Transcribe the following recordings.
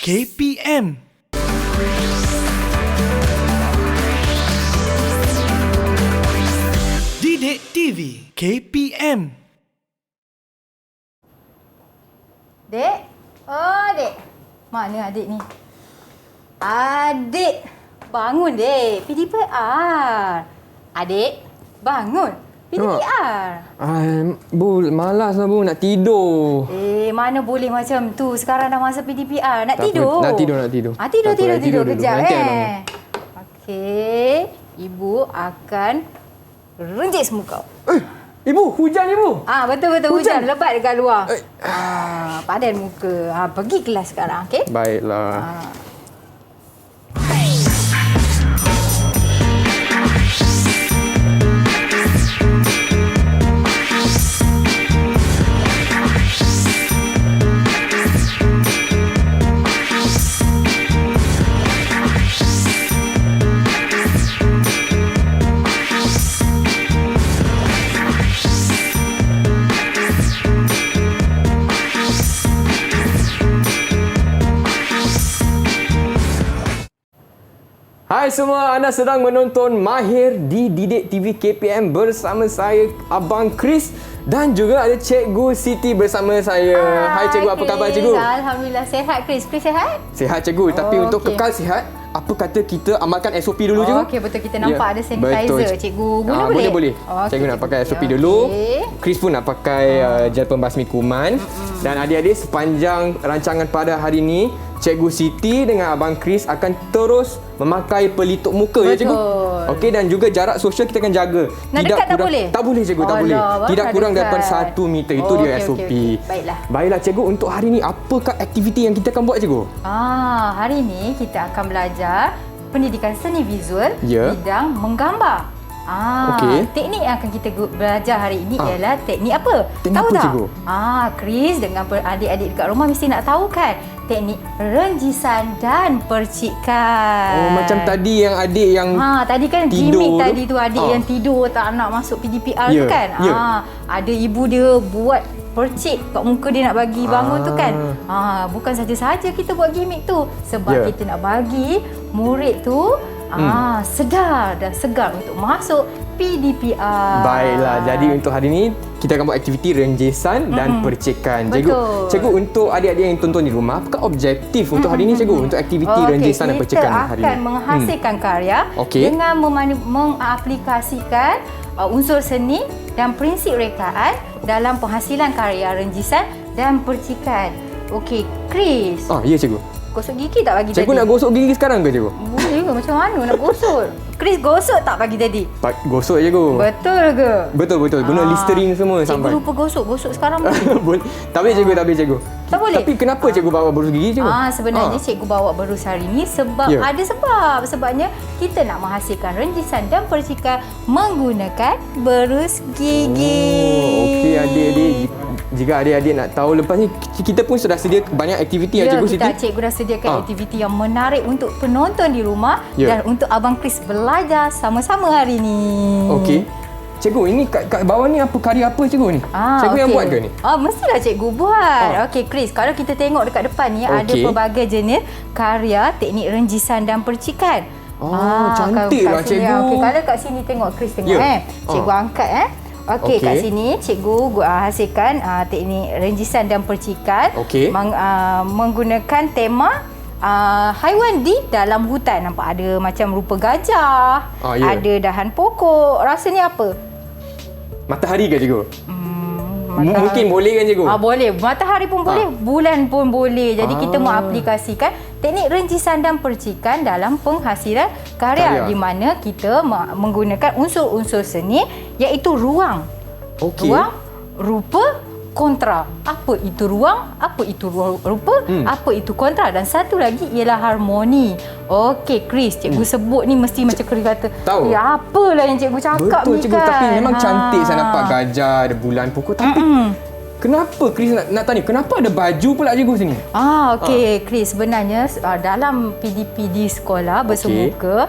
KPM. Didik TV KPM. Dek? Oh, Dek. Mana adik ni? Adik! Bangun, Dek. PDPR. Adik, bangun. PDPR. Bu, malas lah Bu, nak tidur. Mana boleh macam tu. Sekarang dah masa PDPR. Nak tidur? Nak tidur. Tidur dulu. kejap, Nanti abang. Okey. Ibu akan renjis muka. Ibu, hujan Ibu. Betul. Hujan. Lebat dekat luar. Eh. Padan muka. Pergi kelas sekarang, okey? Baiklah. Hai semua, anda sedang menonton Mahir di Didik TV KPM bersama saya, Abang Chris, dan juga ada Cikgu Siti bersama saya. Hai Cikgu, apa khabar Cikgu? Alhamdulillah, sehat Chris. Chris sehat? Sehat Cikgu, tapi untuk kekal sihat, apa kata kita amalkan SOP dulu Cikgu? Okey, betul. Kita nampak ada sanitizer. Cikgu guna boleh? Boleh. Cikgu nak pakai SOP dulu. Chris pun nak pakai gel pembasmi kuman. Dan adik-adik, sepanjang rancangan pada hari ini, Cikgu Siti dengan Abang Chris akan terus memakai pelitup muka. Betul. Ya Cikgu? Okey, dan juga jarak sosial kita akan jaga. Nak dekat tak boleh? Tak boleh Cikgu, tak boleh. Tidak kurang daripada 1 meter. Itu dia SOP. Okey. Baiklah Cikgu, untuk hari ini apakah aktiviti yang kita akan buat Cikgu? Hari ini kita akan belajar pendidikan seni visual bidang menggambar. Okey. Teknik yang akan kita belajar hari ini ialah teknik apa? Teknik tahu apa, tak? Cikgu? Chris dengan adik-adik dekat rumah mesti nak tahu kan? Teknik renjisan dan percikan. Macam tadi yang adik yang tadi kan tidur gimmick tu. tadi tu adik yang tidur tak nak masuk PDPR tu kan. Ada ibu dia buat percik kat muka dia nak bagi bangun tu kan. Bukan saja-saja kita buat gimmick tu, sebab kita nak bagi murid tu sedar dan segar untuk masuk PDPR. Baiklah, jadi untuk hari ini kita akan buat aktiviti renjisan dan percikan. Cikgu, untuk adik-adik yang tonton di rumah, apakah objektif untuk hari ini Cikgu untuk aktiviti renjisan dan percikan hari ini? Kita akan menghasilkan karya dengan mengaplikasikan unsur seni dan prinsip rekaan dalam penghasilan karya renjisan dan percikan. Okey, Chris. Ya Cikgu. Gosok gigi tak pagi tadi? Cikgu nak gosok gigi sekarang ke Cikgu? Boleh ke? Macam mana nak gosok? Chris gosok tak pagi tadi? Gosok Cikgu. Betul ke? Betul. Guna Listerine semua sampai. Cikgu lupa gosok sekarang boleh? Tak boleh Cikgu. Tak boleh? Tapi kenapa Cikgu bawa berus gigi Cikgu? Sebenarnya Cikgu bawa berus hari ni sebab ada sebab. Sebabnya kita nak menghasilkan renjisan dan percikan menggunakan berus gigi. Okey adik-adik. Jika adik-adik nak tahu, lepas ni kita pun sudah sedia banyak aktiviti Cikgu Siti. Cikgu dah sediakan aktiviti yang menarik untuk penonton di rumah dan untuk Abang Chris belajar sama-sama hari ni. Okey. Cikgu, ini kat bawah ni karya apa Cikgu ni? Cikgu yang buat ke ni? Mestilah Cikgu buat. Okey Chris, kalau kita tengok dekat depan ni ada pelbagai jenis karya teknik renjisan dan percikan. Cantiklah Cikgu. Okey, kalau kat sini tengok Chris tengok Cikgu angkat Okey, kat sini cikgu hasilkan teknik renjisan dan percikan menggunakan tema haiwan di dalam hutan. Nampak ada macam rupa gajah, ada dahan pokok. Rasanya apa? Matahari ke Cikgu? Mungkin boleh kan Cikgu? Boleh. Matahari pun boleh, bulan pun boleh. Jadi kita mau aplikasikan teknik renjisan dan percikan dalam penghasilan karya. Di mana kita menggunakan unsur-unsur seni iaitu ruang. Ruang, rupa, kontra. Apa itu ruang? Apa itu rupa? Apa itu kontra? Dan satu lagi ialah harmoni. Okey Chris, cikgu sebut ni mesti macam Chris kata, tahu. Ya apalah yang cikgu cakap betul, ni cikgu, kan. Tapi memang cantik saya nampak gajah, ada bulan pokok. Tapi kenapa Chris nak tanya, kenapa ada baju pula cikgu sini? Okey Chris, sebenarnya dalam PDP di sekolah bersemuka,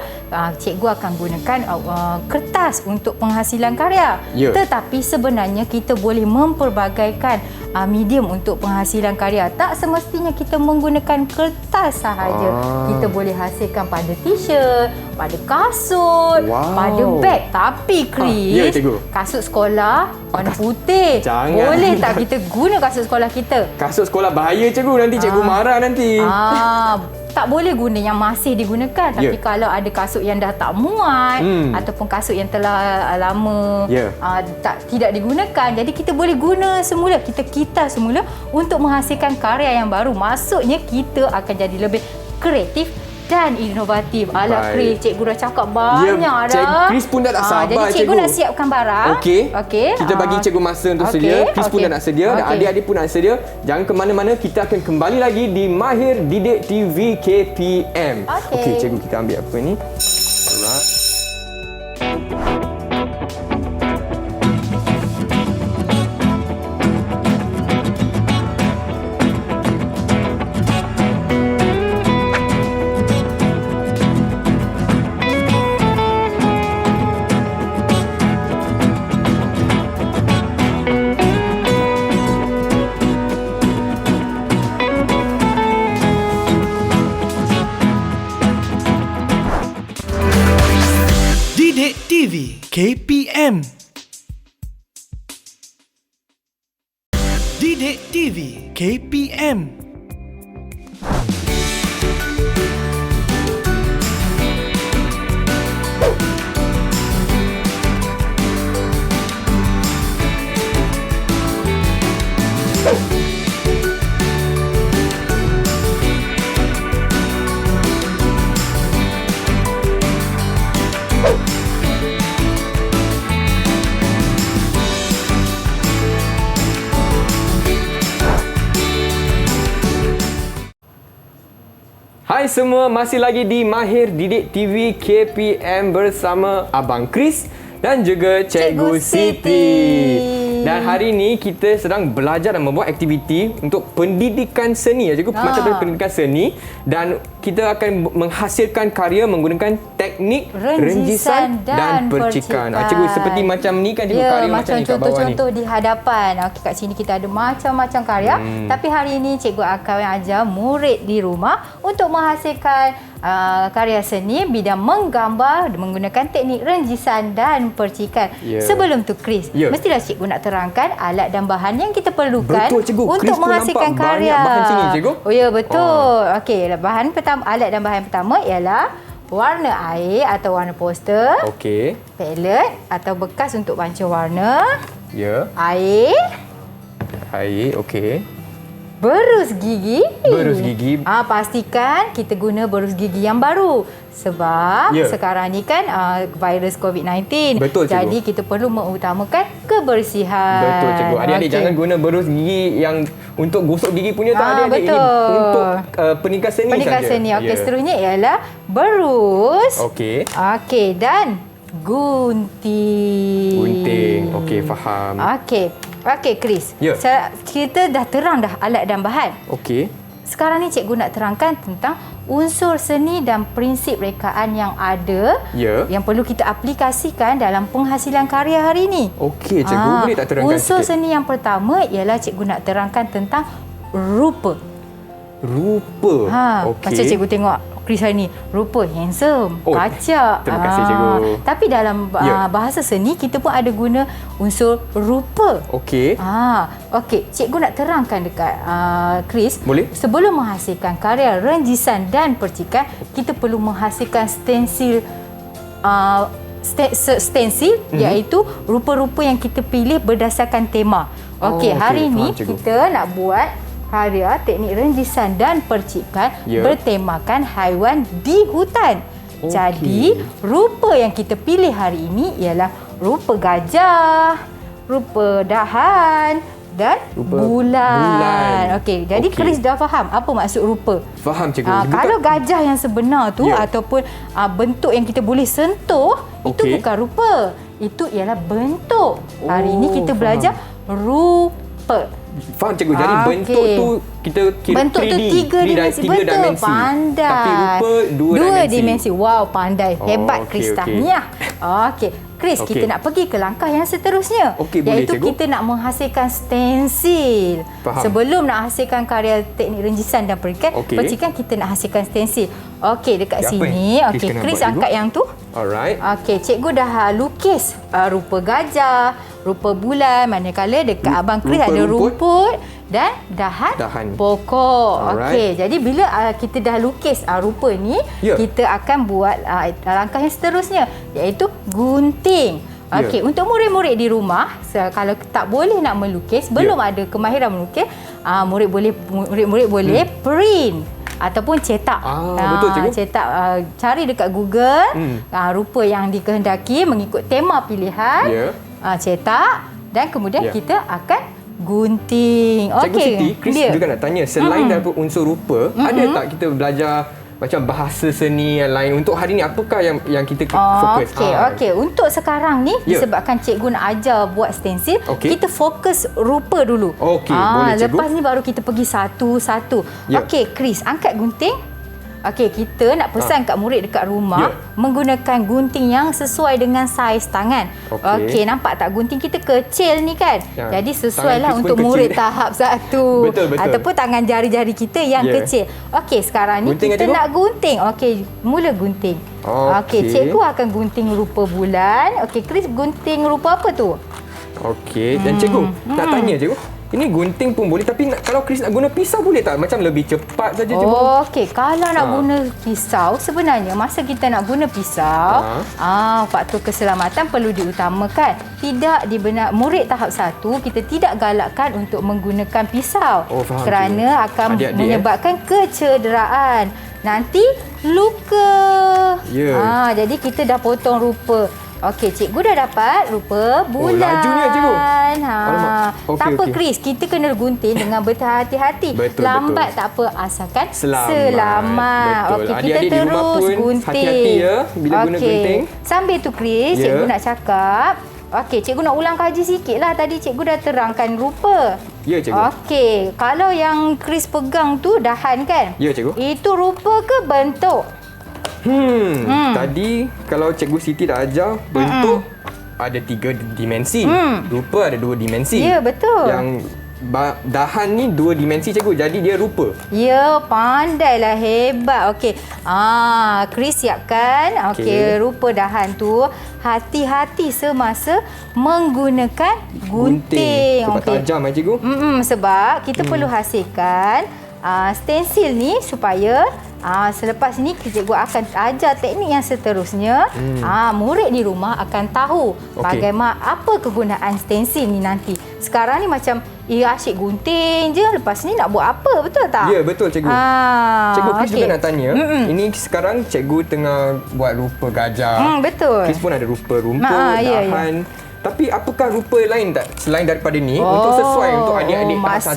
cikgu akan gunakan kertas untuk penghasilan karya. Tetapi sebenarnya kita boleh memperbagaikan medium untuk penghasilan karya. Tak semestinya kita menggunakan kertas sahaja. Kita boleh hasilkan pada t-shirt, pada kasut, pada beg. Tapi Chris, kasut sekolah warna putih. Jangan. Boleh tak kita guna kasut sekolah kita? Kasut sekolah bahaya cikgu, nanti cikgu marah nanti. Tak boleh guna yang masih digunakan. Tapi kalau ada kasut yang dah tak muat ataupun kasut yang telah lama tidak digunakan, jadi kita boleh guna semula, kita kitas semula untuk menghasilkan karya yang baru. Maksudnya kita akan jadi lebih kreatif dan inovatif. Alah Chris, cikgu dah cakap banyak dah. Cikgu Chris pun dah tak sabar. Jadi cikgu nak siapkan barang. Okey. Kita bagi cikgu masa untuk sedia. Chris pun dah nak sedia dan adik-adik pun nak sedia. Jangan ke mana-mana, kita akan kembali lagi di Mahir Didik TV KPM. Okey, cikgu, kita ambil apa ni? Alright. Didik TV KPM. Didik TV KPM. Hai semua, masih lagi di Mahir Didik TV KPM bersama Abang Chris dan juga Cikgu Siti. Dan hari ini kita sedang belajar dan membuat aktiviti untuk pendidikan seni. Cikgu, mata pendidikan seni, dan kita akan menghasilkan karya menggunakan teknik renjisan dan percikan. Cikgu, seperti macam ni kan cikgu, karya macam ni kat bawah ni. Contoh-contoh di hadapan. Okey, kat sini kita ada macam-macam karya. Tapi hari ini cikgu akan ajar murid di rumah untuk menghasilkan karya seni bidang menggambar menggunakan teknik renjisan dan percikan. Sebelum tu Chris, mestilah cikgu nak terangkan alat dan bahan yang kita perlukan untuk menghasilkan karya. Bahan sini, cikgu. Oh ya, betul. Okey, bahan pertama, alat dan bahan pertama ialah warna air atau warna poster. Okey. Palet atau bekas untuk pancung warna. Ya. Air. Air, okey. Berus gigi. Berus gigi. Pastikan kita guna berus gigi yang baru. Sebab sekarang ni kan virus COVID-19. Betul, cikgu. Jadi kita perlu mengutamakan kebersihan. Betul, cikgu. Adik-adik jangan guna berus gigi yang untuk gosok gigi punya tak, adik-adik. Betul. Ini untuk peningkat seni saja. Peningkat seni. Okey, seterusnya ialah berus. Okey. Okey, dan gunting. Gunting. Okey, faham. Okey, Chris. Kita dah terang dah alat dan bahan. Okey. Sekarang ni cikgu nak terangkan tentang unsur seni dan prinsip rekaan yang ada yang perlu kita aplikasikan dalam penghasilan karya hari ini. Okey, cikgu, boleh tak terangkan unsur sikit? seni yang pertama ialah cikgu nak terangkan tentang rupa. Rupa. Okey. Macam cikgu tengok Chris hari ni, rupa handsome, kacak. Terima kasih, cikgu. Tapi dalam bahasa seni kita pun ada guna unsur rupa. Okey. Okey, cikgu nak terangkan dekat Chris. Boleh. Sebelum menghasilkan karya renjisan dan percikan, kita perlu menghasilkan stensil iaitu rupa-rupa yang kita pilih berdasarkan tema. Okey, hari ini kita nak buat karya teknik renjisan dan percikan bertemakan haiwan di hutan. Jadi, rupa yang kita pilih hari ini ialah rupa gajah, rupa dahan dan bulan. Okey, jadi Chris dah faham apa maksud rupa? Faham, cikgu. Kalau gajah yang sebenar tu ataupun bentuk yang kita boleh sentuh, itu bukan rupa. Itu ialah bentuk. Hari ini kita belajar rupa. Faham, cikgu. Jadi bentuk tu kita kira bentuk 3D, tu 3 dimensi. Betul, pandai. Tapi rupa 2 dimensi. Wow, pandai. Hebat Chris tahniah. Okey. Chris, Okey. kita nak pergi ke langkah yang seterusnya. Okey, boleh, iaitu cikgu. kita nak menghasilkan stensil. Faham. Sebelum nak hasilkan karya teknik renjisan dan Okey. percikan, kita nak hasilkan stensil. Okey, dekat Ya, apa sini. yang Chris Okey, kena Chris buat, cikgu? angkat yang tu. Alright. Okey, cikgu dah lukis rupa gajah, rupa bulan, manakala dekat abang Chris rupa ada rumput rumput dan dahan pokok. Alright. Okey, jadi bila kita dah lukis rupa ni, Ya. kita akan buat langkah yang seterusnya, iaitu gunting. Ya. Okey, untuk murid-murid di rumah, kalau tak boleh nak melukis, belum ada kemahiran melukis, murid-murid boleh print ataupun cetak. Betul, cikgu. Cetak, cari dekat Google rupa yang dikehendaki mengikut tema pilihan. Ya. Cetak dan kemudian Ya. kita akan gunting. Cikgu Siti, Chris dia. juga nak tanya, selain daripada unsur rupa, ada tak kita belajar macam bahasa seni yang lain untuk hari ni? Apakah yang kita fokus? Okey. Untuk sekarang ni, Ya. disebabkan cikgu nak ajar buat stensil, Okey. kita fokus rupa dulu. Okey, boleh, cikgu. Lepas ni baru kita pergi satu-satu. Ya. Okey, Chris, angkat gunting. Okey, kita nak pesan kat murid dekat rumah menggunakan gunting yang sesuai dengan saiz tangan. Okey, nampak tak gunting kita kecil ni kan? Ya. Jadi Tangan sesuailah Chris pun untuk kecil. murid tahap 1. Betul. Ataupun tangan jari-jari kita yang Ya. kecil. Okey, sekarang ni Gunting, kita cikgu? nak gunting. Okey, mula gunting. Okey, cikgu akan gunting rupa bulan. Okey, Chris gunting rupa apa tu? Okey, dan cikgu nak tanya cikgu, ini gunting pun boleh, tapi kalau Chris nak guna pisau boleh tak? Macam lebih cepat saja cikgu. Okey, kalau nak guna pisau, sebenarnya masa kita nak guna pisau, faktor keselamatan perlu diutamakan. Tidak murid tahap 1, kita tidak galakkan untuk menggunakan pisau. Faham, kerana cikgu. akan Adik-adik, menyebabkan kecederaan. Nanti luka. Ya. Jadi kita dah potong rupa. Okey, cikgu dah dapat rupa bulan. lajunya, cikgu. Alamak. Okey, Tak apa, okey. Chris. Kita kena gunting dengan berhati-hati. Betul, Lambat tak apa, asalkan selamat. Betul. Okey, kita Adik-adik di rumah terus pun gunting. hati-hati ya bila guna gunting. Sambil tu, Chris, Ya. cikgu nak cakap. Okey, cikgu nak ulang kaji sikit lah. Tadi cikgu dah terangkan rupa. Ya, cikgu. Okey, kalau yang Chris pegang tu dahan kan? Ya, cikgu. Itu rupa ke bentuk? Tadi kalau Cikgu Siti dah ajar, bentuk ada 3 dimensi. Rupa ada 2 dimensi. Ya, betul. Yang dahan ni 2 dimensi, cikgu. Jadi dia rupa. Ya, pandailah, hebat. Okey. Chris siapkan. Okey, rupa dahan tu. Hati-hati semasa menggunakan gunting. Sebab tajam cikgu. Sebab kita perlu hasilkan stensil ni supaya selepas ni cikgu akan ajar teknik yang seterusnya. Murid di rumah akan tahu bagaimana apa kegunaan stensil ni nanti. Sekarang ni macam asyik gunting je, lepas ni nak buat apa, betul tak? Ya, betul cikgu. Cikgu, Chris juga nak tanya. Ini sekarang cikgu tengah buat rupa gajah. Betul. Chris pun ada rupa rumput, dahan. Tapi apakah rupa lain tak selain daripada ni untuk sesuai untuk adik-adik tahap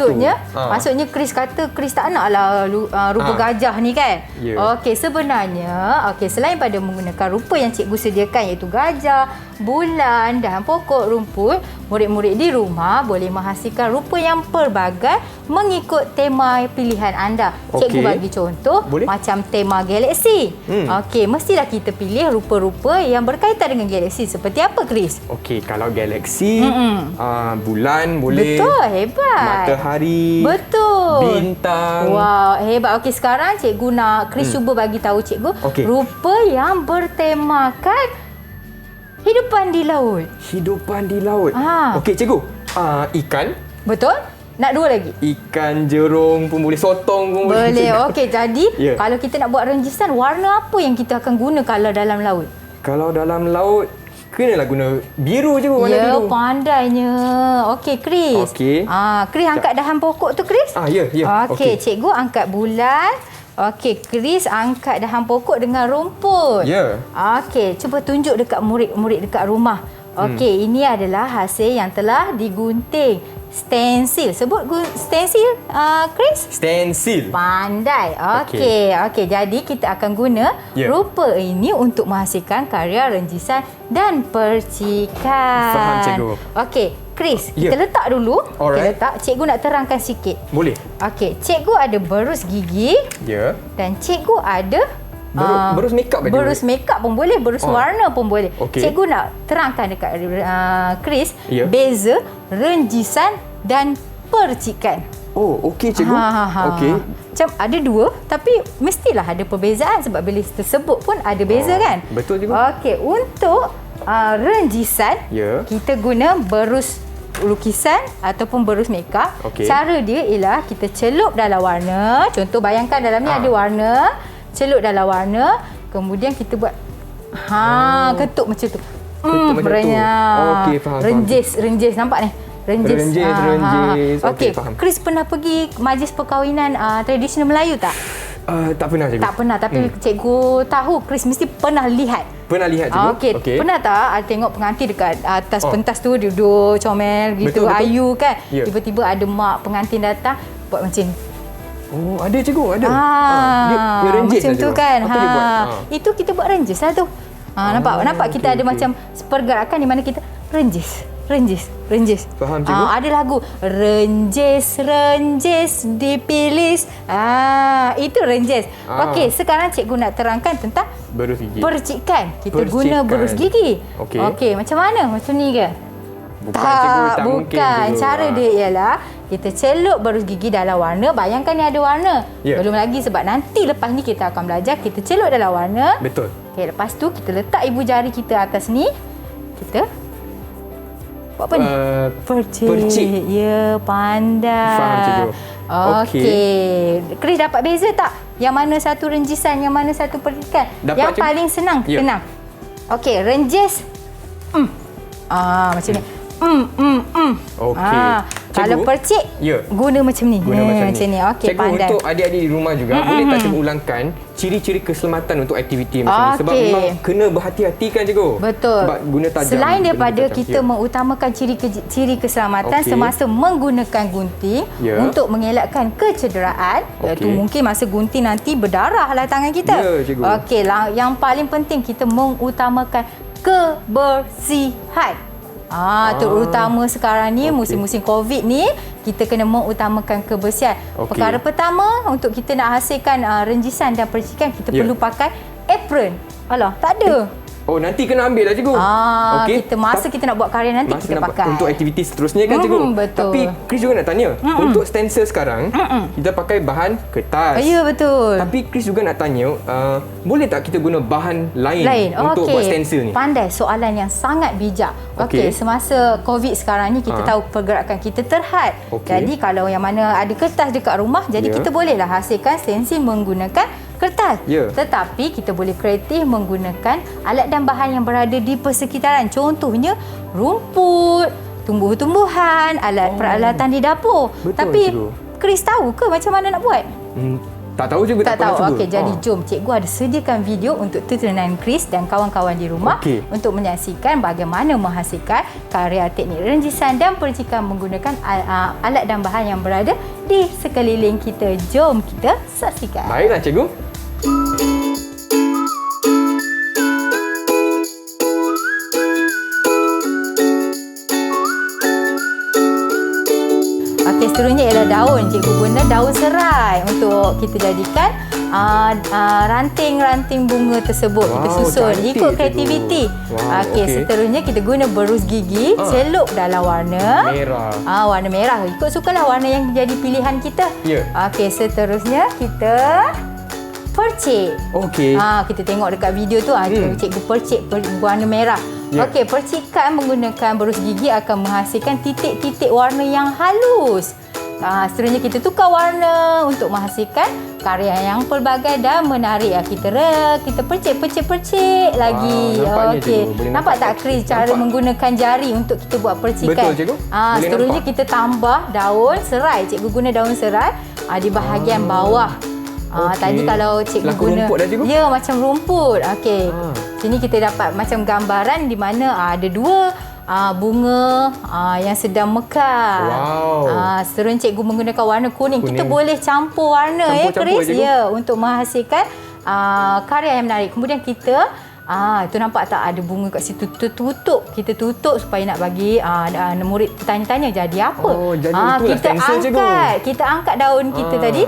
1? Maksudnya Chris kata Chris tak naklah rupa gajah ni kan? Ya. Okey, sebenarnya selain pada menggunakan rupa yang cikgu sediakan iaitu gajah, bulan dan pokok rumput, murid-murid di rumah boleh menghasilkan rupa yang pelbagai mengikut tema pilihan anda. Cikgu Okey. bagi contoh, Boleh? macam tema galaksi. Okey, mestilah kita pilih rupa-rupa yang berkaitan dengan galaksi. Seperti apa, Chris? Okey, kalau galaksi, bulan boleh. Betul, hebat. Matahari. Betul. Bintang. Wow, hebat. Okey, sekarang cikgu nak Chris cuba bagi tahu cikgu Okey. rupa yang bertemakan hidupan di laut. Hidupan di laut. Okey, cikgu. Ikan. Betul? Nak dua lagi? Ikan jerung pun boleh, sotong pun boleh. Boleh. Okey, jadi Ya. kalau kita nak buat renjisan, warna apa yang kita akan guna kalau dalam laut? Kalau dalam laut, kenalah guna biru je, warna Ya, biru. pandainya. Okey, Chris. Okey. Chris angkat dahan pokok tu, Chris. Ya. Okey, cikgu angkat bulan. Okey, Chris angkat dahan pokok dengan rumput. Ya. Okey, cuba tunjuk dekat murid-murid dekat rumah. Okey, ini adalah hasil yang telah digunting. Stensil. Sebut stensil, Chris? Stensil. Pandai. Okey. Jadi kita akan guna rupa ini untuk menghasilkan karya renjisan dan percikan. Faham, cikgu. Okey, Chris, kita letak dulu. Alright. Kita letak. Cikgu nak terangkan sikit. Boleh. Okey, cikgu ada berus gigi Ya. dan cikgu ada Berus makeup aja. Berus makeup pun boleh, berus warna pun boleh. Okey. Cikgu nak terangkan dekat Chris Ya. beza renjisan dan percikan. Oh, okey cikgu. Okey. Macam ada dua, tapi mestilah ada perbezaan sebab bila kita sebut pun ada beza kan? Betul cikgu. Okey, untuk renjisan, Ya. kita guna berus lukisan ataupun berus makeup. Okey. Cara dia ialah kita celup dalam warna. Contoh bayangkan dalam ni ada warna, celup dalam warna, kemudian kita buat ketuk macam tu. Ketuk macam tu. Renyah. Okey, faham. Renjis nampak ni. Renjis. Renjis. Okey, Okey, faham. Chris pernah pergi majlis perkahwinan tradisional Melayu tak? Tak pernah cikgu. Tak pernah, tapi cikgu tahu Chris mesti pernah lihat. Pernah lihat cikgu. Okey. Pernah tak tengok pengantin dekat atas pentas tu duduk comel gitu, Betul. ayu kan? Ya. Tiba-tiba ada mak pengantin datang buat macam ni. Oh, ada cikgu, ada. Dia renjis macam lah, tu cikgu. kan. Apa dia buat? Itu kita buat renjis lah tu. Nampak kita ada macam pergerakan di mana kita renjis. Faham, cikgu? Ada lagu renjis dipilih. Itu renjis. Okey, sekarang cikgu nak terangkan tentang Berus gigi. percikan. Kita Percikan. guna berus gigi. Okey. Macam mana? Macam ni ke? Bukan cikgu, tak mungkin bukan. cikgu. Cara dia ialah kita celup berus gigi dalam warna. Bayangkan ni ada warna. Ya. Belum lagi sebab nanti lepas ni kita akan belajar. Kita celup dalam warna. Betul. Okey, lepas tu kita letak ibu jari kita atas ni. Kita buat apa ni? Percik. Ya, pandai. Faham, cikgu. Okey. Chris dapat beza tak? Yang mana satu renjisan, yang mana satu percikan? Dapat, Yang cikgu. paling senang, Ya. senang. Okey, renjis. Macam ni. Okey. Kalau Cikgu? percik, Ya. guna macam ni. Guna macam ni. Okey, Cikgu, pandai. untuk adik-adik di rumah juga, boleh tak cikgu ulangkan ciri-ciri keselamatan untuk aktiviti macam ni? Sebab Okey. memang kena berhati-hati kan cikgu? Betul. Sebab guna tajam. Selain benda daripada tajam. kita mengutamakan ciri keselamatan Okey. semasa menggunakan gunting Ya. untuk mengelakkan kecederaan, iaitu Okey. mungkin masa gunting nanti berdarah lah tangan kita. Ya, cikgu. Okey, yang paling penting kita mengutamakan kebersihan. Terutama sekarang ni musim-musim COVID ni kita kena mengutamakan kebersihan. Okey. Perkara pertama untuk kita nak hasilkan renjisan dan percikan kita Ya. perlu pakai apron. Alah, tak ada. Oh, nanti kena ambil lah cikgu. Okey. Kita masa kita nak buat karya nanti Masa kita nak pakai. untuk aktiviti seterusnya kan cikgu? Betul. Tapi Chris juga nak tanya, untuk stencil sekarang, kita pakai bahan kertas. Ya, betul. Tapi Chris juga nak tanya, boleh tak kita guna bahan lain untuk Okey. buat stencil ni? Pandai, soalan yang sangat bijak. Okey, Okey. semasa COVID sekarang ni kita tahu pergerakan kita terhad. Okey. Jadi kalau yang mana ada kertas dekat rumah, jadi Ya. kita bolehlah hasilkan stencil menggunakan kertas. Ya. Tetapi kita boleh kreatif menggunakan alat dan bahan yang berada di persekitaran. Contohnya rumput, tumbuh-tumbuhan, peralatan di dapur. Betul, Tapi cikgu. Chris tahu ke macam mana nak buat? Tak tahu juga, Tak pernah tahu. cuba. Okey, jadi jom cikgu ada sediakan video untuk turunan Chris dan kawan-kawan di rumah Okey. untuk menyaksikan bagaimana menghasilkan karya teknik renjisan dan percikan menggunakan alat dan bahan yang berada di sekeliling kita. Jom kita saksikan. Baiklah cikgu. Okey, seterusnya ialah daun. Cikgu guna daun serai untuk kita jadikan ranting-ranting bunga tersebut. Kita Wow, susun cantik, ikut cikgu. kreativiti. Wow, Okey, okey. seterusnya kita guna berus gigi, celup dalam warna Merah. warna merah. Ikut sukalah warna yang jadi pilihan kita. Ya. Okey, seterusnya kita percik. Okey. Kita tengok dekat video tu cikgu percik warna merah. Ya. Okey, percikan menggunakan berus gigi akan menghasilkan titik-titik warna yang halus. Seterusnya kita tukar warna untuk menghasilkan karya yang pelbagai dan menarik. Kita percik lagi. nampaknya, Okey. cikgu. Boleh Nampak nampak. tak Chris cara Nampak. menggunakan jari untuk kita buat percikan? Betul, cikgu. Boleh Seterusnya nampak. kita tambah daun serai. Cikgu guna daun serai di bahagian bawah. Okey. Tadi kalau cikgu Selaku guna rumput dah, cikgu? Ya, macam rumput. Okey. Sini kita dapat macam gambaran di mana ada dua bunga yang sedang mekar. Wow. Seterusnya cikgu menggunakan warna kuning. Kita Kuning. boleh campur warna Campur-campur, Chris. cikgu. Ya, untuk menghasilkan karya yang menarik. Kemudian kita itu nampak tak ada bunga kat situ tertutup. Kita tutup supaya nak bagi murid tanya-tanya jadi apa. Oh, jadi itulah kita stencil, cikgu. angkat. Kita angkat daun kita tadi.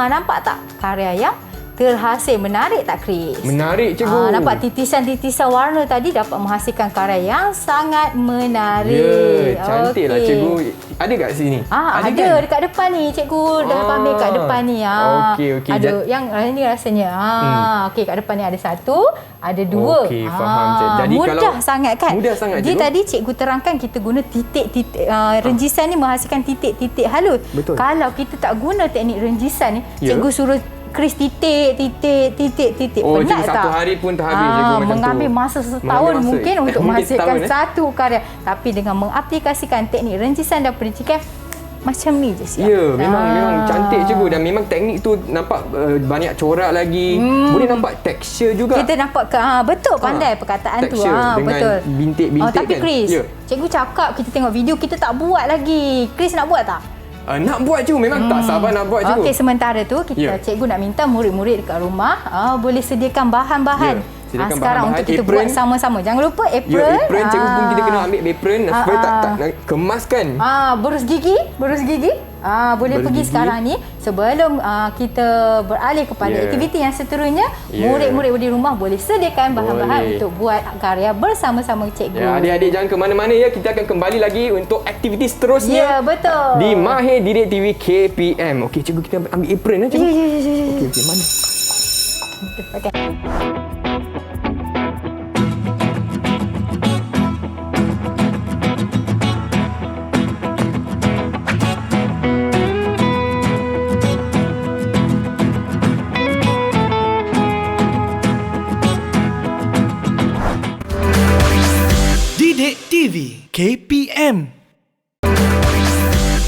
Nampak tak karya yang terhasil. Menarik tak, Chris? Menarik, cikgu. Nampak titisan-titisan warna tadi dapat menghasilkan karya yang sangat menarik. Ya, cantik lah, cikgu. Ada kat sini? Ada kan? dekat depan ni, cikgu dah ambil kat depan ni. Okey. Ada yang ini rasanya. Okey, kat depan ni ada satu, ada dua. Okey, faham, Cik. Jadi mudah kalau sangat kan? mudah sangat, Dia cikgu. tadi cikgu terangkan kita guna titik-titik renjisan ni menghasilkan titik-titik halus. Betul. Kalau kita tak guna teknik renjisan ni, Ya. cikgu suruh Chris titik. Oh, Penat cikgu tak? satu hari pun tak habis, cikgu, macam mengambil tu. masa setahun Mengambil masa. mungkin untuk Mungkin menghasilkan setahun, satu karya. Tapi dengan mengaplikasikan teknik renjisan dan percikan, macam ni je siap. Ya, memang cantik, cikgu. Dan memang teknik tu nampak banyak corak lagi. Boleh nampak tekstur juga. Kita nampak betul pandai perkataan tu. Tekstur dengan Betul. bintik-bintik Tapi kan? Chris, Ya. cikgu cakap kita tengok video, kita tak buat lagi. Chris nak buat tak? Nak buat, cikgu. Memang tak sabar nak buat, cikgu. Okey, sementara tu kita Ya. cikgu nak minta murid-murid dekat rumah boleh sediakan bahan-bahan. Ya, sediakan Sekarang bahan-bahan. untuk kita Apron. buat sama-sama. Jangan lupa apron. Ya, apron, cikgu pun kita kena ambil apron supaya tak kemaskan. Berus gigi. Boleh Berus pergi gigi. sekarang ni sebelum kita beralih kepada Ya. aktiviti yang seterusnya. Ya. Murid-murid di rumah boleh sediakan bahan-bahan Boleh. untuk buat karya bersama-sama cikgu. Ya, adik-adik jangan ke mana-mana ya. Kita akan kembali lagi untuk aktiviti seterusnya. Ya, betul. Di Mahir Didik TV KPM. Okey, cikgu, kita ambil apron lah, cikgu. Ya. Okey, mana? Okey. Didik TV KPM.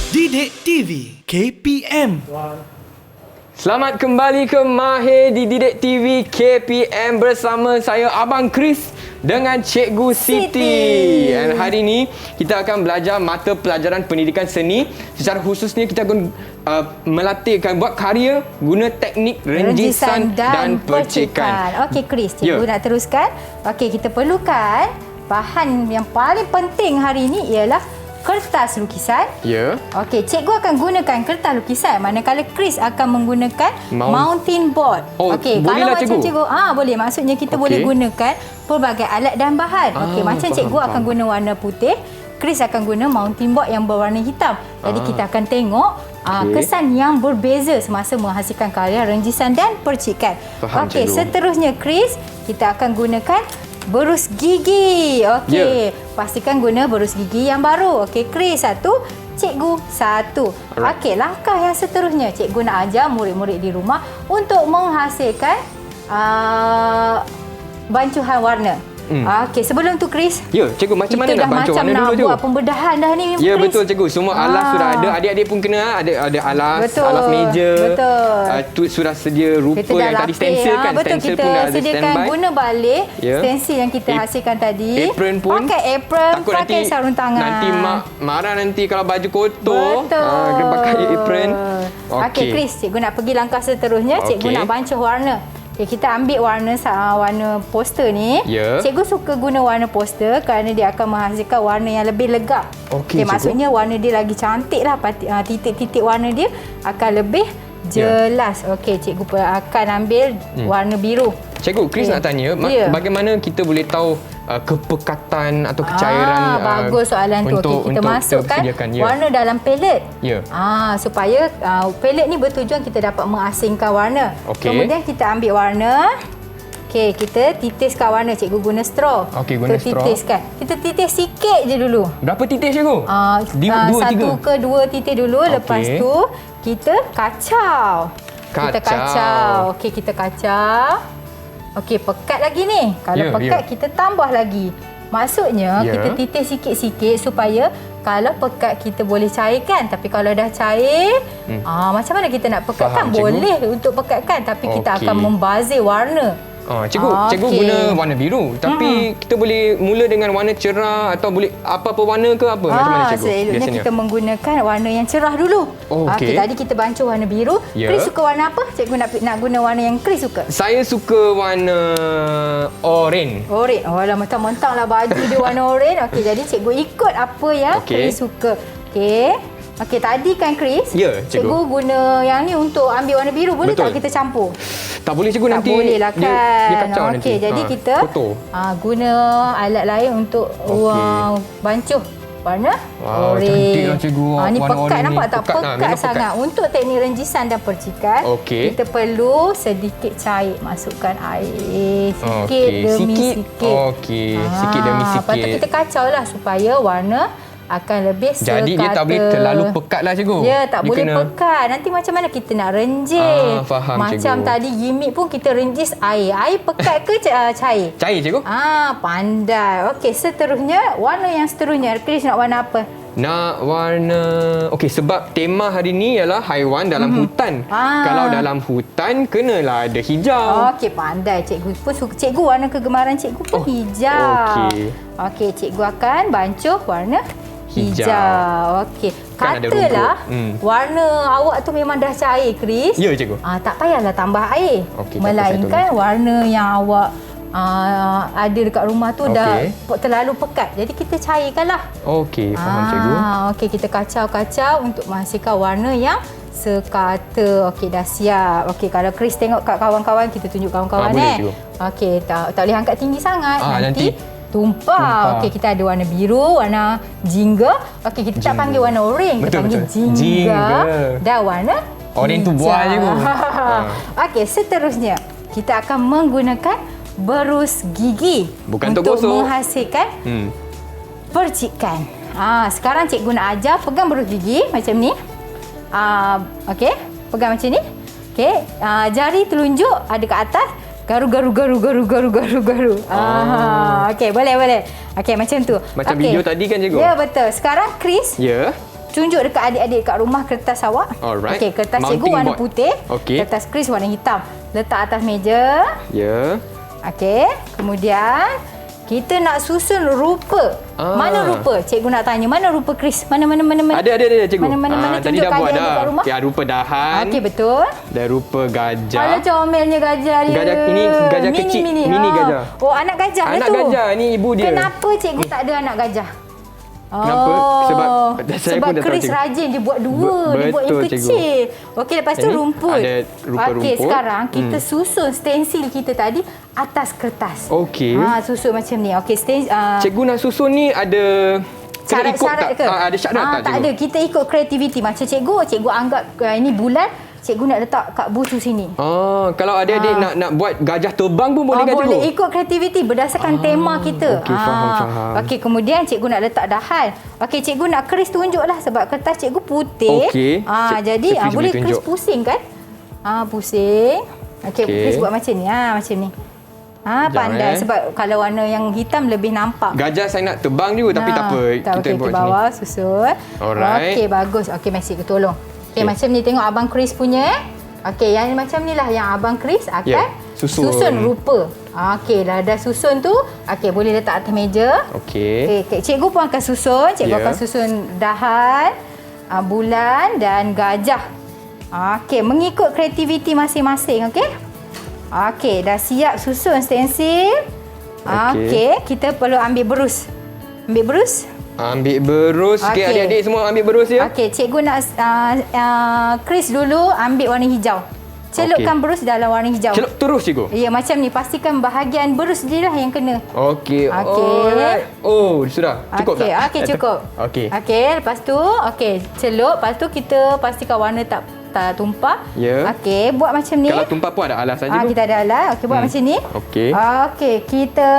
Didik TV KPM. Selamat kembali ke Mahir di Didik TV KPM bersama saya Abang Chris dengan Cikgu Siti. Dan hari ini kita akan belajar mata pelajaran pendidikan seni. Secara khususnya kita akan melatihkan buat karya guna teknik renjisan dan percikan. Okey Chris, cikgu Ya. nak teruskan. Okey, kita perlukan bahan yang paling penting hari ini ialah kertas lukisan. Ya. Okey, cikgu akan gunakan kertas lukisan manakala Chris akan menggunakan mountain board. Oh, Okey, bolehlah, kalau macam cikgu? cikgu boleh. Maksudnya kita boleh gunakan pelbagai alat dan bahan. Okey, macam faham, cikgu akan faham. guna warna putih, Chris akan guna mountain board yang berwarna hitam. Jadi kita akan tengok kesan yang berbeza semasa menghasilkan karya renjisan dan percikan. Faham, Okey, cikgu. seterusnya Chris, kita akan gunakan berus gigi. Okey, pastikan guna berus gigi yang baru. Okey, Chris satu, cikgu satu. Alright. Okey, langkah yang seterusnya cikgu nak ajar murid-murid di rumah untuk menghasilkan bancuhan warna. Okey, sebelum tu Chris, Ya, cikgu, macam mana kita nak dah bancuh macam warna nak dulu, cikgu? buat pembedahan dah ni, Ya, Chris. betul, cikgu. Semua alas sudah ada. Adik-adik pun kena ada alas, Betul, alas meja. betul. Tu sudah sedia rupa Kita dah yang tadi lapis. stencil kan. Betul, Stencil kita pun dah ada sediakan standby. guna balik Ya. stencil yang kita hasilkan tadi. Apron pun. Pakai apron, Takut pakai sarung tangan. Nanti mak marah nanti kalau baju kotor. Betul. Kena pakai apron. Okey, Chris, cikgu nak pergi langkah seterusnya. Cikgu Okey. nak bancuh warna. Okay, kita ambil warna poster ni. Ya. Cikgu suka guna warna poster kerana dia akan menghasilkan warna yang lebih legap. Okey, cikgu. Maksudnya warna dia lagi cantik lah. Titik-titik warna dia akan lebih jelas. Okey, cikgu akan ambil warna biru. Cikgu, Chris nak tanya, bagaimana kita boleh tahu kepekatan atau kecairan bagus soalan tu. Okey, kita masukkan warna dalam pelet. Ya. Supaya pelet ni bertujuan kita dapat mengasingkan warna. Okey. Kemudian kita ambil warna. Okey, kita titiskan warna. Cikgu guna straw. Okey, guna straw. Titiskan. Kita titis sikit je dulu. Berapa titik, cikgu? Dua, satu tiga? ke dua titik dulu. Okey. Lepas tu kita kacau. Kita kacau. Okey, kita kacau. Okey, pekat lagi ni. Kalau pekat, kita tambah lagi. Maksudnya, kita titis sikit-sikit supaya kalau pekat kita boleh cairkan. Tapi kalau dah cair, macam mana kita nak pekatkan? Faham, cikgu. Boleh untuk pekatkan. Tapi kita akan membazir warna. Cikgu guna warna biru. Tapi kita boleh mula dengan warna cerah atau boleh apa-apa warna ke apa? Macam mana, cikgu? Seloknya kita menggunakan warna yang cerah dulu. Okey. Tadi kita bancuh warna biru. Ya. Chris suka warna apa? Cikgu nak guna warna yang Chris suka. Saya suka warna oranye. Oranye. Oh lah, mentang-mentang lah baju dia warna oranye. Okey, jadi cikgu ikut apa yang Okey. Chris suka. Okey. Okey, tadi kan Chris, Ya, cikgu. guna yang ni untuk ambil warna biru. Boleh Betul. tak kita campur? Tak boleh cikgu, Tak nanti boleh lah kan. dia kacau nanti. Okey, jadi kita kotor. guna alat lain untuk bancuh warna Wow, oren. cantik lah cikgu. Ni Warna pekat, oren ni. nampak tak? Pekat lah, memang sangat. Untuk teknik renjisan dan percikan, Okey. kita perlu sedikit cair. Masukkan air sikit demi sikit. Okey, sikit demi sikit. Lepas tu kita kacau lah supaya warna akan lebih sekata. Jadi dia tak boleh terlalu pekat lah cikgu. Ya, tak Dia boleh kena... pekat. Nanti macam mana kita nak renjis. Faham Macam cikgu. tadi gimmick pun kita renjis air. Air pekat ke cair? Cair cikgu. Pandai. Okey, seterusnya, warna yang seterusnya. Chris nak warna apa? Nak warna... Okey, sebab tema hari ni ialah haiwan dalam hutan. Kalau dalam hutan, kenalah ada hijau. Okey, pandai. Cikgu pun suka. Cikgu, warna kegemaran cikgu pun hijau. Okey, cikgu akan bancuh warna hijau. Okey. Kan ada Katalah rumput. warna awak tu memang dah cair, Chris. Ya, cikgu. Tak payahlah tambah air. Okey, tak apa, Melainkan warna yang awak ada dekat rumah tu dah terlalu pekat. Jadi kita cairkanlah. Okey, faham cikgu. Okey, kita kacau-kacau untuk menghasilkan warna yang sekata. Okey, dah siap. Okey, kalau Chris tengok kat kawan-kawan, kita tunjuk kawan-kawan boleh, cikgu. Okey, tak boleh angkat tinggi sangat. Nanti tumpah. Okey, kita ada warna biru, warna jingga. Okey, kita tak panggil warna oren, kita panggil jingga. Dan warna oren tu buah je pun. Okey, seterusnya kita akan menggunakan berus gigi. Bukan untuk untuk gosok. menghasilkan percikan. Sekarang cikgu nak ajar pegang berus gigi macam ni. Okey, pegang macam ni. Okey, jari telunjuk ada kat atas. Garu. Okey, boleh. Okey, macam tu. Macam video tadi kan cikgu? Ya, betul. Sekarang Chris, Ya. tunjuk dekat adik-adik kat rumah kertas awak. Alright. Okey, kertas Mounting cikgu warna board. putih. Okey. Kertas Chris warna hitam. Letak atas meja. Ya. Okey, kemudian kita nak susun rupa. Mana rupa? Cikgu nak tanya, mana rupa Chris? Mana? Ada cikgu. Mana Tadi tunjuk dah buat adik-adik dah. kat rumah. Okey, rupa dahan. Okey, betul. Dan rupa gajah. Kalau comelnya gajah dia. Gajah ini gajah kecil, mini gajah. Oh, anak gajah Anak tu. gajah ni ibu dia. Kenapa cikgu tak ada anak gajah? Kenapa? Sebab saya pun dah tahu, Chris cikgu. rajin, dia buat dua, dia buat yang Betul, cikgu. kecil. Okey, lepas tu Ini rumput. ada rupa Okey, rumput. sekarang kita susun stensil kita tadi atas kertas. Okey. Susun macam ni. Okey, Cikgu nak susun ni ada kena ikut syarat tak? ke? Ada syarat tak, tak cikgu? ada. Kita ikut kreativiti. Macam cikgu anggap ini bulan, cikgu nak letak kat bucu sini. Kalau adik-adik nak buat gajah terbang pun boleh kan cikgu? Boleh ikut kreativiti berdasarkan tema kita. Okey, faham. Okey, kemudian cikgu nak letak dahan. Okey, cikgu nak Chris tunjuklah sebab kertas cikgu putih. Okey. Jadi Chris boleh boleh Chris tunjuk. pusing kan? Pusing. Okey, Chris buat macam ni. Macam ni. Pandai sebab kalau warna yang hitam lebih nampak. Gajah saya nak terbang juga tapi tak apa. Kita buat ke bawah, susun. Alright. Okey, bagus. Okey, Messi tolong. Okey, macam ni tengok abang Chris punya. Okey, yang macam ni lah yang abang Chris akan susun rupa. Okey, dah susun tu. Okey, boleh letak atas meja. Okey. Okey, cikgu pun akan susun. Cikgu akan susun dahan, bulan dan gajah. Okey, mengikut kreativiti masing-masing. Okey. Okey, dah siap susun stensil. Okey, kita perlu ambil berus. Ambil berus. Ambil berus. Okey, adik-adik semua ambil berus ya. Okey, cikgu nak Chris dulu ambil warna hijau. Celupkan berus dalam warna hijau. Celup terus cikgu? Ya, macam ni. Pastikan bahagian berus dia lah yang kena. Okey. Okey. Oh, sudah. Cukup tak? Okey, cukup. Okey. Okey, lepas tu, celup. Lepas tu kita pastikan warna tak tumpah. Ya. Okey, buat macam ni. Kalau tumpah pun ada alasan cikgu. Kita ada alas. Okey, buat macam ni. Okey. Okey, kita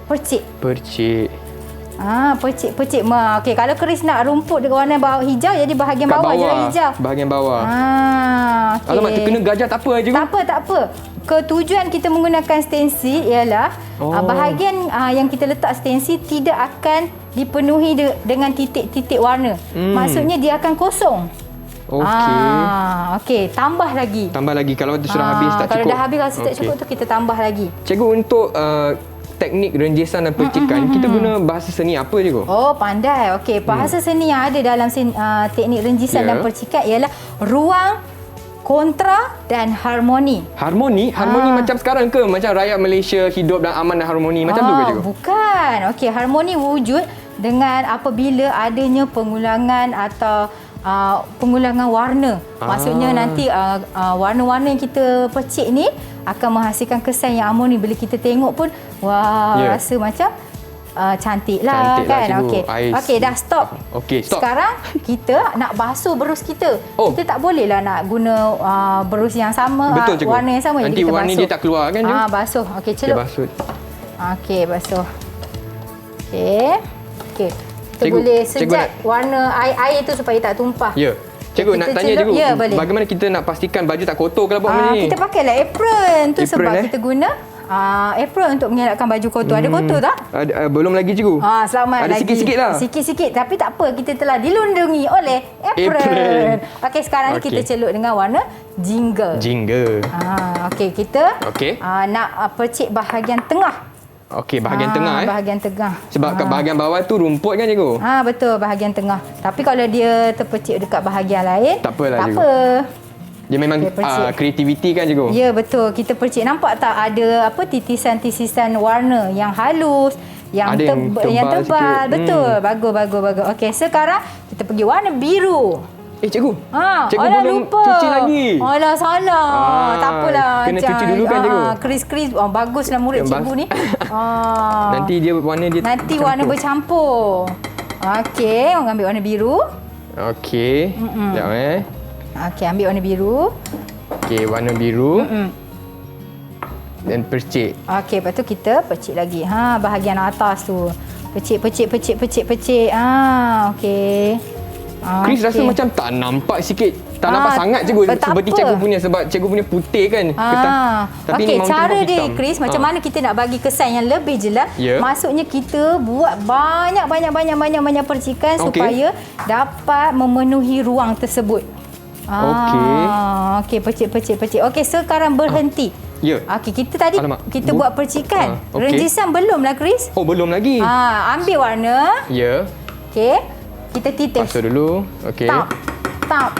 percik. Percik. Percik. Okey, kalau Chris nak rumput dengan warna bawah hijau, jadi bahagian bawah je lah hijau. Bahagian bawah. Okey. Alamak, terkena gajah tak apa cikgu? Tak apa. Ketujuan kita menggunakan stensil ialah bahagian yang kita letak stensil tidak akan dipenuhi dengan titik-titik warna. Maksudnya dia akan kosong. Okey, tambah lagi. Tambah lagi kalau sudah habis tak kalau cukup. Kalau dah habis, kalau tak cukup tu kita tambah lagi. Cikgu, untuk teknik renjisan dan percikan, kita guna bahasa seni apa cikgu? Oh, pandai. Okey, bahasa seni yang ada dalam teknik renjisan dan percikan ialah ruang, kontra dan harmoni. Harmoni macam sekarang ke? Macam rakyat Malaysia hidup dan aman dan harmoni macam tu ke cikgu? Bukan. Okey, harmoni wujud dengan apabila adanya pengulangan atau pengulangan warna. Maksudnya nanti warna-warna yang kita percik ni akan menghasilkan kesan yang harmoni. Bila kita tengok pun rasa macam cantik lah kan. Okey, dah stop. Okey, stop. Sekarang kita nak basuh berus kita. Kita tak boleh lah nak guna berus yang sama, warna yang sama. Nanti warna dia tak keluar kan? Basuh. Okey, celup. Basuh. Okey, basuh. Okey. Kita boleh sejat warna air tu supaya tak tumpah. Ya. Cikgu nak tanya cikgu, bagaimana kita nak pastikan baju tak kotor kalau buat macam ni? Kita pakailah apron tu sebab kita guna apron untuk mengelakkan baju kotor. Ada kotor tak? Belum lagi cikgu. Selamat ada lagi. Sikit-sikit lah. Sikit-sikit, tapi tak apa, kita telah dilindungi oleh apron. Okey, sekarang ni kita celup dengan warna jingga. Okey, kita nak percik bahagian tengah. Okey, bahagian tengah bahagian tengah. Sebab kat bahagian bawah tu rumput kan cikgu? Betul, bahagian tengah. Tapi kalau dia terpercik dekat bahagian lain, tak apalah cikgu. Tak apa. Dia memang kreativiti kan cikgu? Ya, betul. Kita percik, nampak tak ada titisan-titisan warna yang halus, yang tebal. Betul. Bagus. Okey, sekarang kita pergi warna biru. Cikgu. Cikgu belum lupa. cuci lagi. Alah, salah. Tak apalah. Kena cuci dulu kan cikgu? Kris-kris. Baguslah murid cikgu ni. Nanti warna bercampur. Okey, orang ambil warna biru. Okey. Sekejap Okey, ambil warna biru. Okey, warna biru. Dan percik. Okey, lepas tu kita percik lagi. Bahagian atas tu. Percik. Okey. Chris rasa macam tak nampak sikit. Tak nampak sangat cikgu. Seperti cikgu punya. Sebab cikgu punya putih kan. Okey, cara dia Chris, macam mana kita nak bagi kesan yang lebih jelas. Maksudnya kita buat banyak percikan supaya dapat memenuhi ruang tersebut. Okey, percik. Okey, sekarang berhenti. Okey, kita tadi kita buat percikan. Renjisan belum lah Chris? Belum lagi. Ambil warna. Okey. Kita titis. Basuh dulu. Okey. Tap.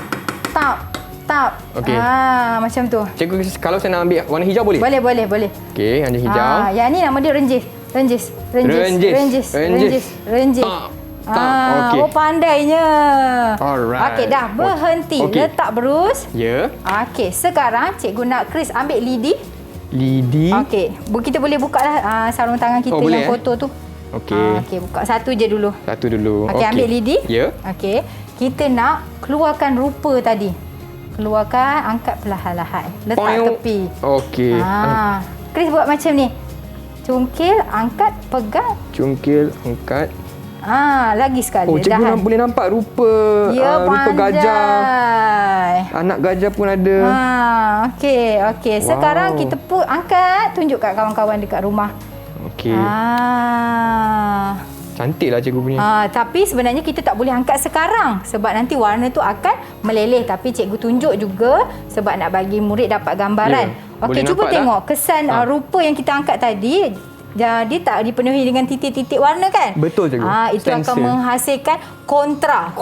Okey. Macam tu. Cikgu, kalau saya nak ambil warna hijau boleh? Boleh. Okey, warna hijau. Yang ni nama dia renjis. Okey. Pandainya. Alright. Okey, dah berhenti. Letak berus. Okey, sekarang cikgu nak Chris ambil lidi. Okey, kita boleh buka lah sarung tangan kita yang kotor tu. Okey, buka satu je dulu. Okey, ambil lidi. Okey, kita nak keluarkan rupa tadi. Angkat perlahan-lahan. Letak tepi. Okey. Chris buat macam ni. Cungkil, angkat, pegang. Lagi sekali. Cikgu boleh nampak rupa rupa gajah. Anak gajah pun ada. Okey. Sekarang kita pun angkat, tunjuk kat kawan-kawan dekat rumah. Okey. Cantiklah cikgu punya. Tapi sebenarnya kita tak boleh angkat sekarang sebab nanti warna tu akan meleleh, tapi cikgu tunjuk juga sebab nak bagi murid dapat gambaran. Okey, cuba tengok kesan rupa yang kita angkat tadi. Jadi tak dipenuhi dengan titik-titik warna kan? Betul cikgu. Itu akan menghasilkan kontra.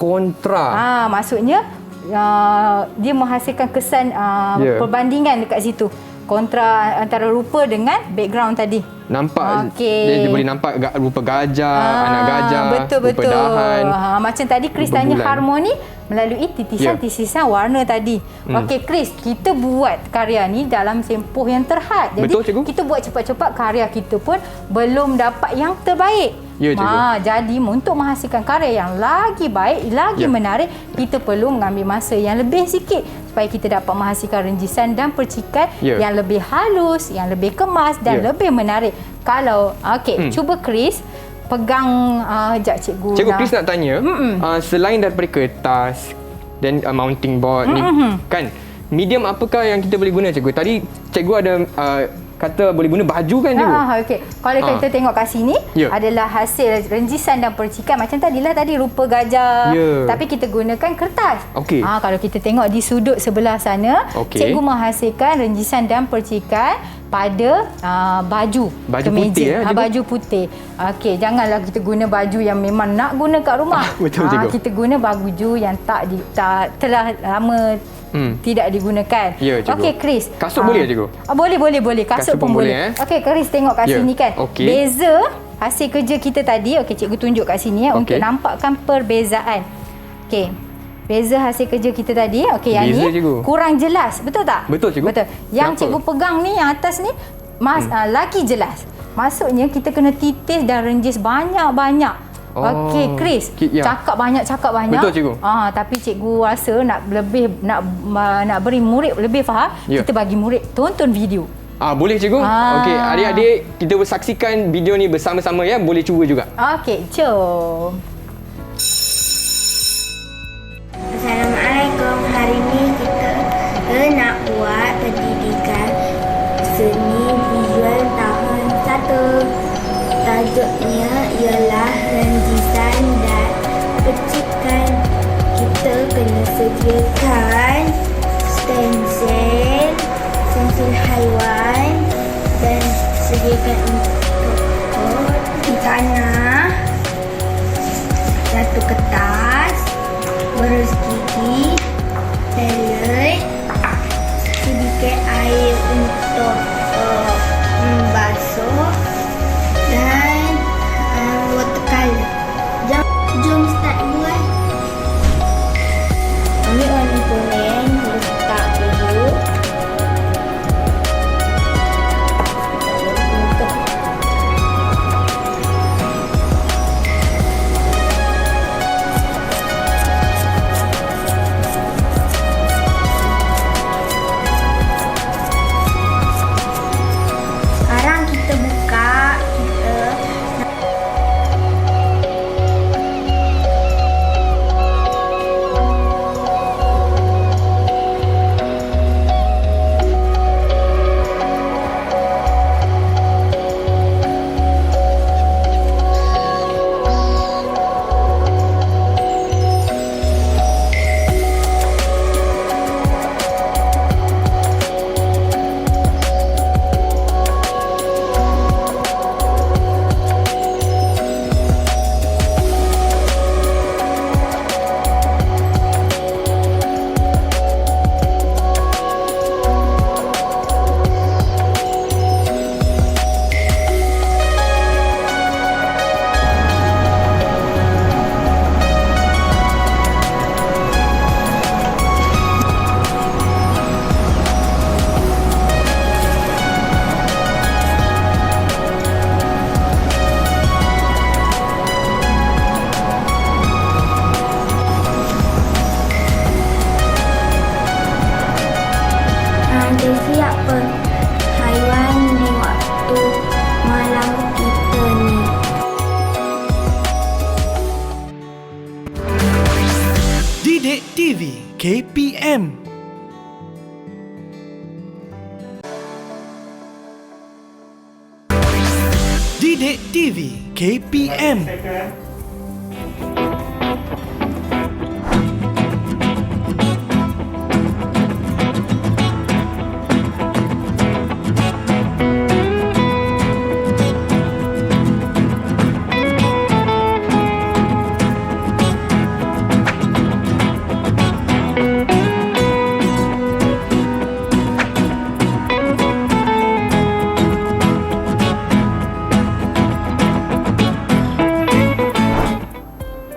Maksudnya dia menghasilkan kesan perbandingan dekat situ. Kontra antara rupa dengan background tadi. Nampak. Dia boleh nampak rupa gajah, anak gajah, rupa dahan. Macam tadi Chris tanya harmoni melalui titisan-titisan warna tadi. Okey Chris, kita buat karya ni dalam tempoh yang terhad. Jadi kita buat cepat-cepat, karya kita pun belum dapat yang terbaik. Jadi untuk menghasilkan karya yang lagi baik, lagi menarik, kita perlu mengambil masa yang lebih sikit supaya kita dapat menghasilkan renjisan dan percikan yang lebih halus, yang lebih kemas dan lebih menarik. Kalau cuba Chris pegang cikgu. Cikgu Chris nak tanya, selain daripada kertas dan mounting board ni kan, medium apakah yang kita boleh guna cikgu? Tadi cikgu ada kata boleh guna baju kan cikgu? Okey. Kalau kita tengok kat sini adalah hasil renjisan dan percikan macam tadi rupa gajah. Tapi kita gunakan kertas. Kalau kita tengok di sudut sebelah sana, cikgu menghasilkan renjisan dan percikan pada baju kemeja. Baju putih. Okey, janganlah kita guna baju yang memang nak guna kat rumah. Betul cikgu. Kita guna baju yang tak telah lama tidak digunakan. Okey Chris. Kasut boleh cikgu? Boleh. Kasut pun boleh. Okey Chris, tengok kat sini kan. Beza hasil kerja kita tadi. Okey, cikgu tunjuk kat sini untuk nampakkan perbezaan. Okey. Beza hasil kerja kita tadi. Okey, yang ni cikgu kurang jelas. Betul tak? Betul, cikgu. Betul. Yang cikgu pegang ni, yang atas ni lagi jelas. Maksudnya kita kena titis dan renjis banyak-banyak. Okey, Chris. Cakap banyak. Betul, cikgu. Tapi cikgu rasa nak beri murid lebih faham, kita bagi murid tonton video. Boleh, cikgu. Okey, adik-adik kita saksikan video ni bersama-sama ya. Boleh cuba juga. Okey, jom. Assalamualaikum. Hari ni kita nak buat pendidikan seni visual tahun 1. Tajuknya ialah renjisan dan percikan. Kita kena sediakan stensil haiwan dan sediakan untuk di tanah, satu kertas, berus gigi, pelet, sedikit air untuk membasuh dan watercolor. Jom start buat. Ambil warna kuning, letak dulu. Sekarang kita buka. Anda siap haiwan ni waktu malam kita ni. Didik TV KPM. Didik TV KPM.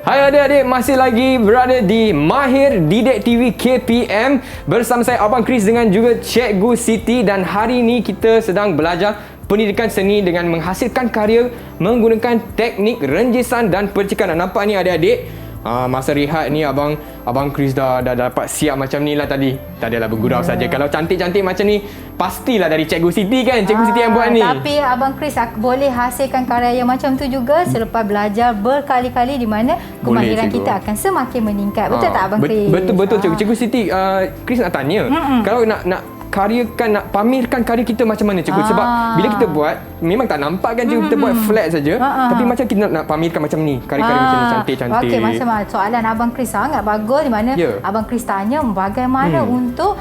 Hai adik-adik, masih lagi berada di Mahir Didik TV KPM bersama saya Abang Chris dengan juga Cikgu Siti, dan hari ini kita sedang belajar pendidikan seni dengan menghasilkan karya menggunakan teknik renjisan dan percikan. Nampak ni adik-adik, masa rehat ni Abang Chris dah dapat siap macam ni lah tadi. Tak adalah bergurau saja. Kalau cantik-cantik macam ni pastilah dari Cikgu Siti kan. Cikgu Siti yang buat ni. Tapi Abang Chris boleh hasilkan karya yang macam tu juga selepas belajar berkali-kali, di mana kemahiran kita akan semakin meningkat. Betul tak Abang Chris? Betul Cikgu. Cikgu Siti, Chris nak tanya. Kalau nak pamerkan karya kita macam mana cikgu? Sebab bila kita buat memang tak nampak kan cikgu, kita buat flat saja. Tapi macam kita nak pamerkan macam ni, karya-karya macam ni cantik-cantik. Okey, macam soalan Abang Chris sangat bagus, di mana Abang Chris tanya bagaimana untuk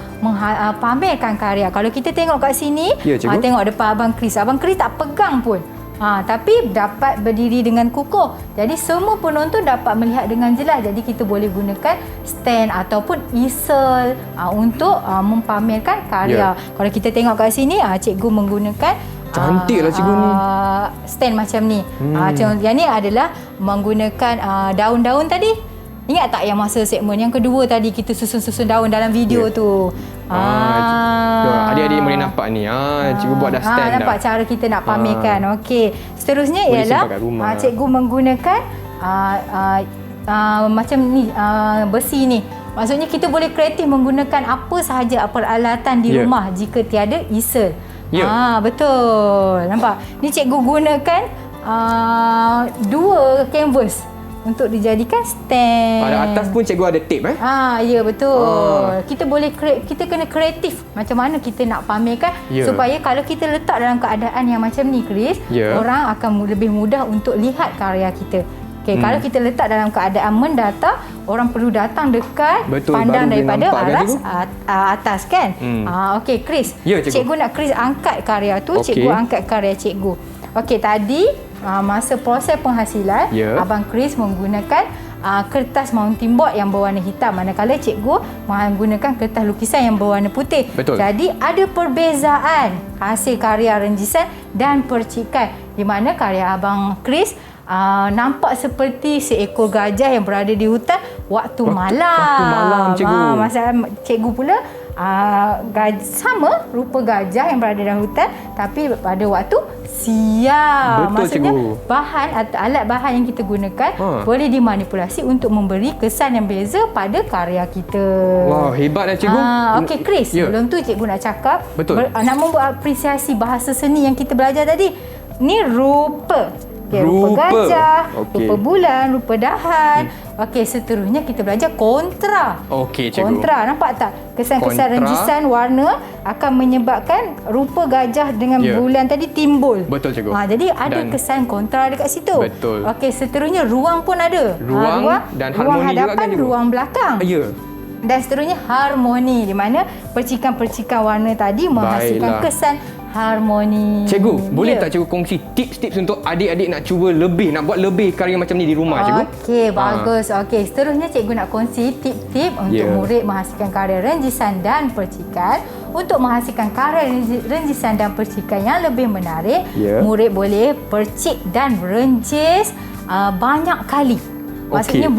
pamerkan karya. Kalau kita tengok kat sini, tengok depan Abang Chris tak pegang pun. Tapi dapat berdiri dengan kukuh. Jadi semua penonton dapat melihat dengan jelas. Jadi kita boleh gunakan stand ataupun easel untuk mempamerkan karya. Kalau kita tengok kat sini, cikgu menggunakan Cantiklah cikgu ni. Stand macam ni. Yang ni adalah menggunakan daun-daun tadi. Ingat tak yang masa segmen yang kedua tadi kita susun-susun daun dalam video tu. Adik-adik boleh nampak ni. Cikgu buat dah stand dah. Nampak cara kita nak pamerkan. Okey. Seterusnya Boleh ialah simpan kat rumah. cikgu menggunakan macam ni besi ni. Maksudnya kita boleh kreatif menggunakan apa sahaja peralatan di rumah jika tiada easel. Betul. Nampak? Ni cikgu gunakan 2 canvas untuk dijadikan stand. Pada atas pun cikgu ada tape Ya betul. Kita boleh kita kena kreatif macam mana kita nak pamerkan supaya kalau kita letak dalam keadaan yang macam ni Chris, orang akan lebih mudah untuk lihat karya kita. Okey, kalau kita letak dalam keadaan mendata, orang perlu datang dekat, pandang daripada atas kan. Okey Chris, cikgu nak Chris angkat karya tu, cikgu angkat karya cikgu. Okey, tadi masa proses penghasilan, Abang Chris menggunakan kertas mounting board yang berwarna hitam, manakala cikgu menggunakan kertas lukisan yang berwarna putih. Jadi ada perbezaan hasil karya renjisan dan percikan, di mana karya Abang Chris nampak seperti seekor gajah yang berada di hutan waktu malam. Waktu malam cikgu. Masa cikgu pula sama rupa gajah yang berada dalam hutan tapi pada waktu siang. Maksudnya bahan atau alat bahan yang kita gunakan boleh dimanipulasi untuk memberi kesan yang beza pada karya kita. Wah, hebat dah cikgu. Okey Chris, sebelum tu cikgu nak cakap nak membuat apresiasi bahasa seni yang kita belajar tadi. Ni rupa. Rupa gajah, rupa bulan, rupa dahan. Okey, seterusnya kita belajar kontra. Okey, cikgu. Kontra, nampak tak? Kesan-kesan renjisan warna akan menyebabkan rupa gajah dengan bulan tadi timbul. Betul, cikgu. Jadi ada kesan kontra dekat situ. Betul. Okey, seterusnya ruang pun ada. Ruang dan ruang harmoni hadapan, juga kan, cikgu? ruang belakang. Dan seterusnya harmoni, di mana percikan-percikan warna tadi menghasilkan kesan harmoni. Cikgu, boleh tak cikgu kongsi tips-tips untuk adik-adik nak cuba lebih, nak buat lebih karya macam ni di rumah, cikgu? Okey, bagus. Okey, seterusnya cikgu nak kongsi tip-tip untuk murid menghasilkan karya renjisan dan percikan. Untuk menghasilkan karya renjisan dan percikan yang lebih menarik, murid boleh percik dan renjis banyak kali. Maksudnya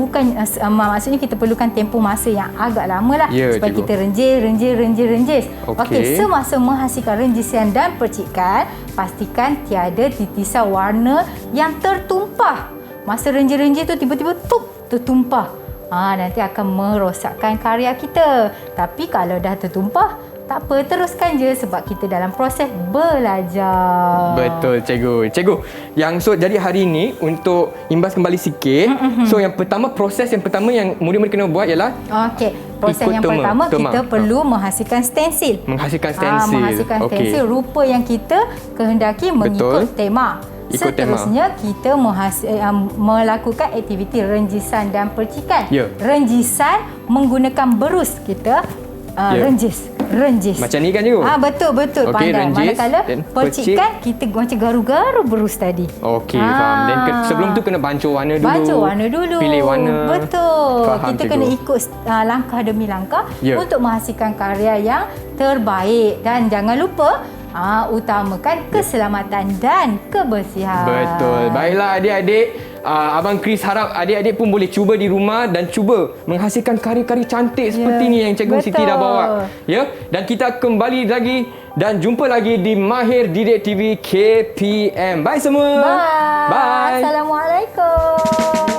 maksudnya kita perlukan tempoh masa yang agak lama lah supaya kita renjis. Okey, semasa menghasilkan renjisan dan percikan, pastikan tiada titisan warna yang tertumpah. Masa renjis tu tiba-tiba tertumpah. Nanti akan merosakkan karya kita. Tapi kalau dah tertumpah, tak apa, teruskan je sebab kita dalam proses belajar. Betul, cikgu. Cikgu, jadi hari ini untuk imbas kembali sikit. So yang proses yang pertama yang murid-murid kena buat ialah proses yang pertama kita perlu menghasilkan stensil. Menghasilkan stensil rupa yang kita kehendaki mengikut tema. Seterusnya kita melakukan aktiviti renjisan dan percikan. Renjisan menggunakan berus, kita renjis. Macam ni kan cikgu? Betul. Pandai. Manakala percikan kita macam garu-garu berus tadi. Okey, faham. Dan sebelum tu kena bancuh warna dulu. Pilih warna. Betul. Faham, kita cikgu. kena ikut langkah demi langkah untuk menghasilkan karya yang terbaik. Dan jangan lupa utamakan keselamatan dan kebersihan. Betul. Baiklah adik-adik. Abang Chris harap adik-adik pun boleh cuba di rumah dan cuba menghasilkan karya-karya cantik seperti ni yang Cikgu Siti dah bawa. Dan kita kembali lagi dan jumpa lagi di Mahir Didik TV KPM. Bye semua. Bye. Assalamualaikum.